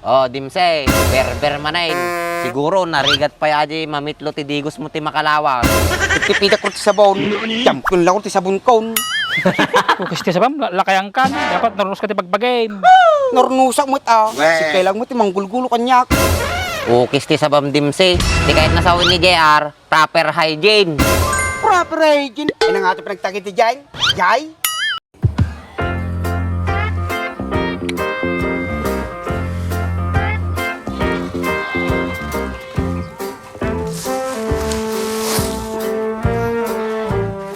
Oh, dimse, berber manain. Siguro narigat pa yaji mamitlo ti digos mo ti makalawa. Pipita ko ti sabon. Champion lang ko ti sabon kon. Kukis ti sabam, lakayang kan. Dapat narunos ka ti pagbagame. Nornusak mo ta. Sikay lang mo ti manggulgulo kanyak. Ukis ti sabam dimse. Di kahit nasawin ni JR, proper hygiene. Proper hygiene. Ina nga ito pinagtagit ti Jai. Jai?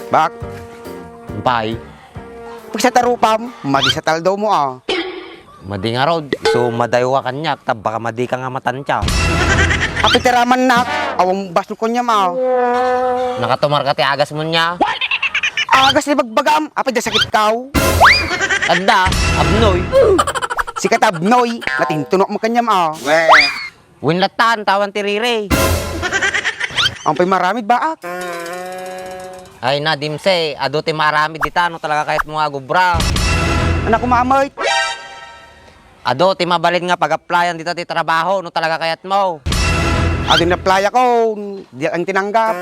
Bak, Bye. pag sa tarupam, madi sa taldaw mo ah. Madi nga rod. So madayo ka kanyak, tab baka madi ka nga matansya. Apiteraman na, awang basol ko niya ma. Nakatumar ka ti agas mo niya. Agas ni bagbagam, apit da sakit kaw. Adda, abnoy. Si katabnoy, natintunok mo kanya ma. Winlatan, tawan ti rire. Ang pay maramid baak. Ay na, dimse, ado ti marami dita, no talaga kahit mga gubra. Anak ko maamoy. Ado, ti mabalin nga pag-applyan dito ti trabaho, no talaga kayat mo. Adin na playa ko, di ang tinanggap.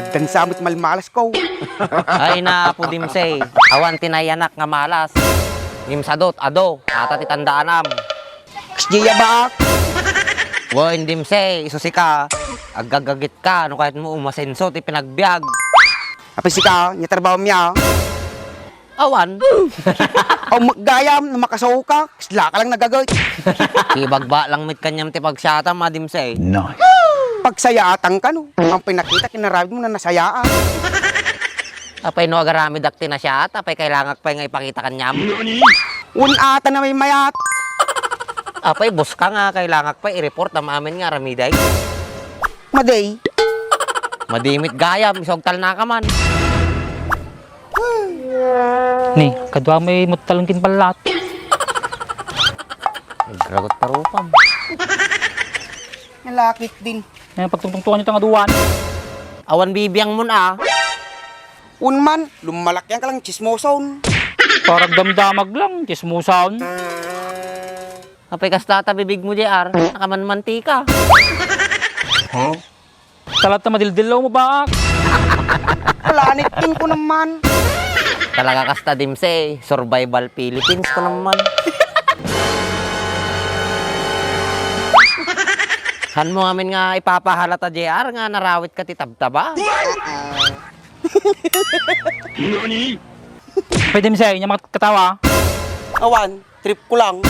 At dan samot malmalas ko. Ay na, po dimse, awan tinayanak nga malas. Nimsadot, ado, ata ti tandaanam. Ksjiya baak. Woy, dimse, isusi ka, agagagit ka, no kahit mo umasenso ti pinagbiag. Apit si ka, niya trabaho niya. Awan, O maggayam, na makasaw ka, sila ka lang nagagay. ti bagba lang mit kanyam ti pagsyata, dimse. Pagsayaatan ka no, ang pinakita, kinarabid mo na nasayaan. Apay no agarami dakti na siya at apay kailangan pa nga ipakita kanyam. Unata na may mayat. Apay bus ka nga kailangan pa i-report na amin nga ramiday. Maday, Madimit gayam, isog tal na ka man. Ni, kadwa may mutalungkin palat. Gragot tarupam. nalakit din. Ngayon pagtungtungtukan nyo tanga duwan. Awan bibiyang mo na. Unman, lumalakyan ka lang chismoson. Parang damdamag lang, kismusaon. Apay kasta bibig mo JR, nakamanmantika. Talat na madildilaw mo ba? Planit din ko naman. Talaga kasta dimse, survival Philippines ko naman. Han mo amin nga ipapahalata JR nga narawit ka ti tabtaba. Pwede mo siya, inya makatawa. Awan, trip ko lang.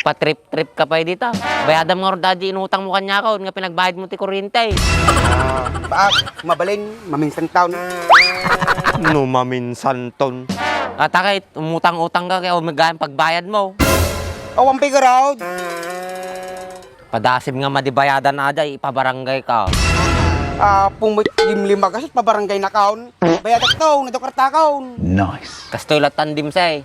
Pa-trip-trip ka pa dito. Bayadam nga ron daddy, inutang mo kanya ka, nga pinagbayad mo ti kuryente. Baak, mabalin, maminsan taon. No, maminsan ton. At kahit umutang-utang ka kaya umigayang pagbayad mo. Awang pigaraw. Padasib nga madibayadan na aday, ipabarangay ka. Pumit yung lima kasi pabarangay na kaon. Bayadak taon, nadokar kaon. Kastoy latan dimsay.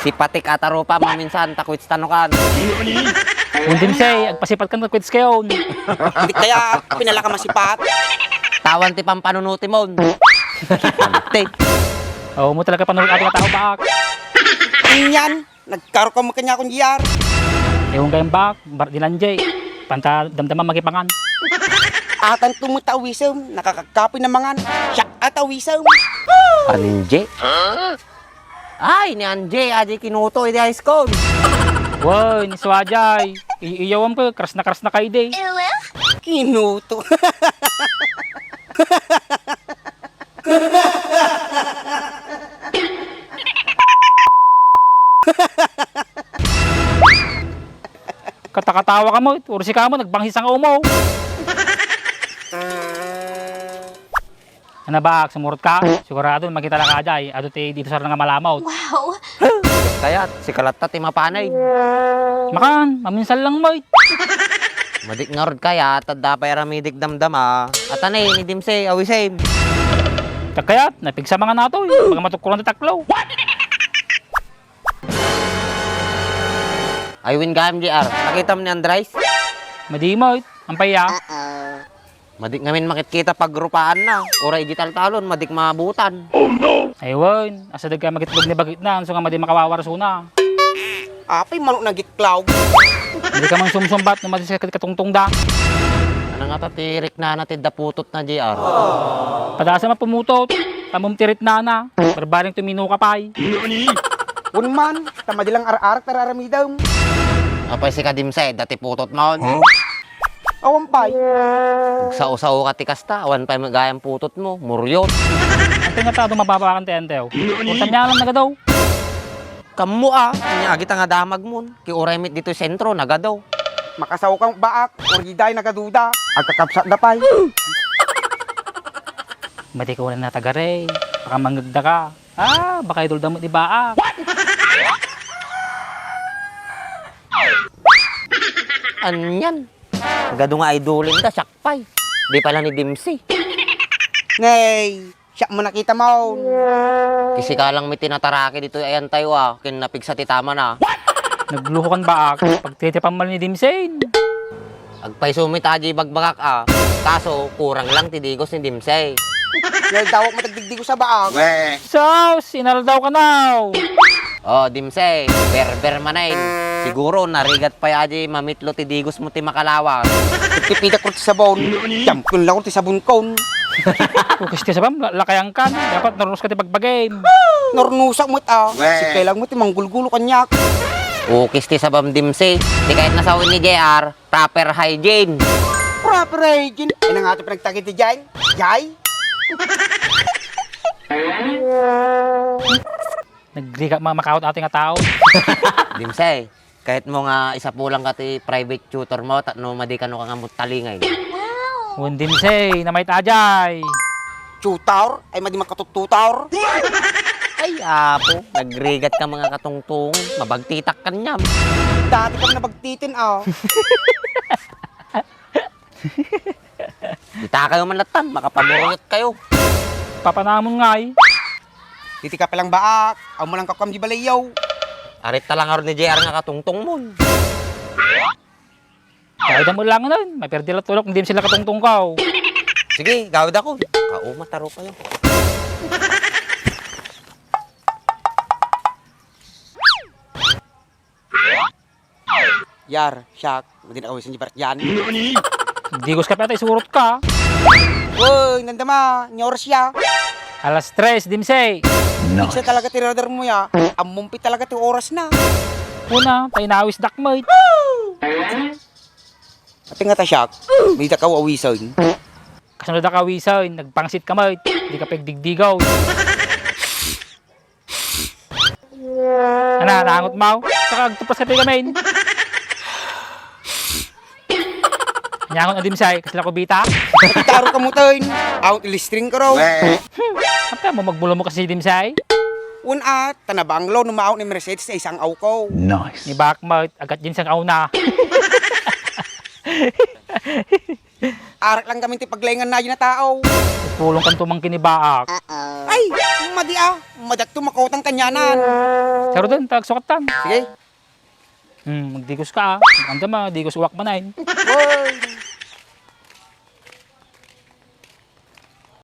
Si Patik atarupa maminsan takwits tanukan. Kung din siya, agpasipat ka na quits kayo. Hindi kaya pinalaka masipat. Tawan ti pampanunuti mo. Te. Oo mo talaga panunod ating tao ba? Inyan, nagkaro ka mo kanya akong GR. Ewan kayong bak, dilanjay. Panta damdaman magipangan. Atan tumutawisam, nakakakapi na mangan. Siyak atawisam. Anje? Ay, ni Anje, aji kinuto, iti high school. Woy, ni Swajay. Iyawam ko, kras na kayo day. Kinuto. Katakatawa ka mo, ursi ka mo, nagbangis ang umo. Ano ba, sumurot ka? Sigurado, makita lang ka dyan. Ado dito sa nga malamaw. Kaya, si Kalata ti mapanay. Makan, maminsan lang mo. Madik nga rod kaya, tadda pa yaramidik damdama. At anay, ni Dimse, awisay. Kayat, napigsa mga nato. Pag matukulan na taklaw. Aywin gam JR, nakita mo ni Andres? Madimo, ang paya. Madik ngamin makikita pagrupaan na. Oray digital talon, madik mabutan. Ayun, asa daga magitlog ni bagit na. So nga madi makawawar suna. Apay manok na giklaw. Hindi ka man sumsumbat na mati sa katungtong da. Ano nga tatirik na natin daputot na JR? Padasa man pumutot. Tamom tirit na. Barbaring tumino ka pay. Unman, tamadilang ar-ar tararamidam. Apay si Kadimsay, dati putot maon. Awan pay. Sao-sao ka tikasta, awan pa magayang putot mo, muryot. Ang tingatado mababakan tentew. Punta niya lang nagadaw. Kamu nyagit nga damag mo. Kiuremit dito sa sentro, nagadaw. Makasaw kang baak, oriday nagaduda. Agkakapsat na pay. Mati ko na natagare. Baka manggagda ka. Baka idol damot di baak. Anyan. Nagado nga idolin da, sakpay. Di pala ni Dimsy. Nay, siya mo nakita mo. Kasi ka lang may tinataraki dito ayan tayo Kinapig sa titama na. Nagluho kan baak. Pagtitipan mal ni Dimsen. Agpay sumit aji bagbagak Kaso, kurang lang tidigos ni Dimsay. Ngayon daw ako matagdigdi ko sa baak. So, sinal daw ka now. Oh, Dimsay, berber manayin. Siguro, narigat pa aji mamitlo tidigos mo ti makalawa. Pipita ko sa sabon. Champion lang ko sa sabon kon. Kukis ka sa bam, lakayang kan. Dapat narunos ka ti pagbagame. Nornusak mo Si kailang mo ti manggulgulo kanyak. Ukis ti sabam Dimsay. Di kahit nasawin ni JR, proper hygiene. Proper hygiene. Ina nga ito pinagtakit ti Jay. Jay? Nagriga mga makawat ating nga tao. Dimsay, kahit mo nga isa po lang ka ti private tutor mo, tatno madikano ka nga mo talingay. Undim say, na may tajay. Tutor? Ay madi makatututor. Ay, apo, nagrigat ka mga katungtong, mabagtitak ka niyam. Dati kami nabagtitin Kita kayo manlatan, makapamurot kayo. Papanamon nga eh. Titi ka palang baak. Aw mo lang kakam di balayaw. Arit talang aron ni JR nga katungtong mo. Kahit mo lang nun, may perdila tulok, hindi sila katungtong ka. Sige, gawid ako. Mataro kayo. Yar, Shak. Madi na kawisan di barat yan. Digos ka pa tayo, surot ka. Uy, nandama. Nyoras ya. Alas 3, dimsay. Isa talaga tiradar mo ya. Amumpit talaga ti oras na. Una, tayo nawis dakmay. Ate nga ta, Shak. May ka awisan. Kasunod na kawisan, nagpangsit ka may. Hindi ka pagdigdigaw. Nangangot mo? Saka agtupas ka tayo kamain. Nyangot na dimsay, kasi lako bita. Taro ka mo tayo. Out ilistring ka raw. Apa mo magbulo mo kasi dimsay? Una, tanabanglo numaot ni Mercedes sa isang awko. Ni Bakmart, agad din sang auna. Arak lang kami ti paglayangan na yun na tao. Pulong kan tumang kinibaak. Ay, madi madak to makotang kanyanan. Pero doon, tagsukatan. Sige. Magdigos ka Anda digos uwak manayin. Uy,